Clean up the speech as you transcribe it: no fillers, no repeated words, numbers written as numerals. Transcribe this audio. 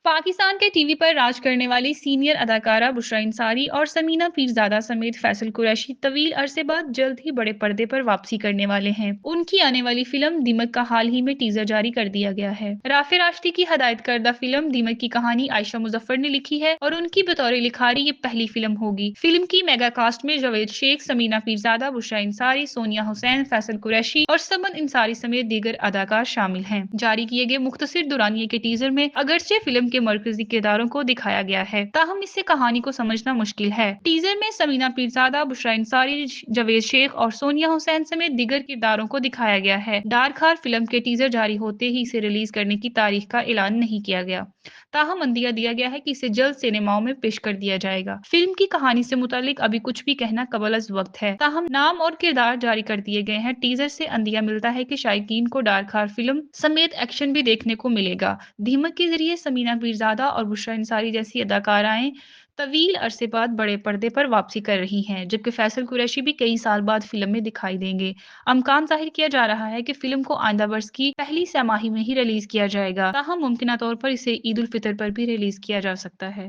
पाकिस्तान के टीवी पर राज करने वाली सीनियर अदाकारा बुशरा अंसारी और समीना पीरज़ादा समेत फैसल कुरैशी तवील अरसे बाद जल्द ही बड़े पर्दे पर वापसी करने वाले हैं। उनकी आने वाली फिल्म दीमक का हाल ही में टीजर जारी कर दिया गया है। राफे राश्ती की हदायत करदा फिल्म दीमक की कहानी आयशा मुजफ्फर ने लिखी है और उनकी बतौर लिखारी ये पहली फिल्म होगी। फिल्म की मेगा कास्ट में जावेद शेख, समीना पीरज़ादा, बुशरा अंसारी, सोनिया हुसैन, फैसल कुरैशी और समन अंसारी समेत दीगर अदाकार शामिल हैं। जारी किए गए मुख्तसर दुरानिये के टीजर में अगरचे फिल्म के मरकजी किरदारों को दिखाया गया है, ताहम इससे कहानी को समझना मुश्किल है। टीजर में समीना पीरज़ादा, बुशरा अंसारी, जावेद शेख और सोनिया हुसैन समेत दीगर किरदारों को दिखाया गया है। डार्क हॉरर फिल्म के टीजर जारी होते ही इसे रिलीज करने की तारीख का ऐलान नहीं किया गया, ताहम अंदिया दिया गया है कि इसे जल्द सिनेमाओं में पेश कर दिया जाएगा। फिल्म की कहानी से मुतालिक अभी कुछ भी कहना कबल अज वक्त है, ताहम नाम और किरदार जारी कर दिए गए हैं। टीजर से अंदिया मिलता है कि शायकीन को डार्क हॉरर फिल्म समेत एक्शन भी देखने को मिलेगा। दीमक के जरिए समीना पीरज़ादा और बुशरा अंसारी जैसी अदाकाराएं तवील अरसे बाद बड़े पर्दे पर वापसी कर रही हैं, जबकि फैसल कुरैशी भी कई साल बाद फिल्म में दिखाई देंगे। अमकान जाहिर किया जा रहा है कि फिल्म को आइंदा वर्ष की पहली छमाही में ही रिलीज किया जाएगा, ताहम मुमकिन तौर पर इसे ईद उल फितर पर भी रिलीज किया जा सकता है।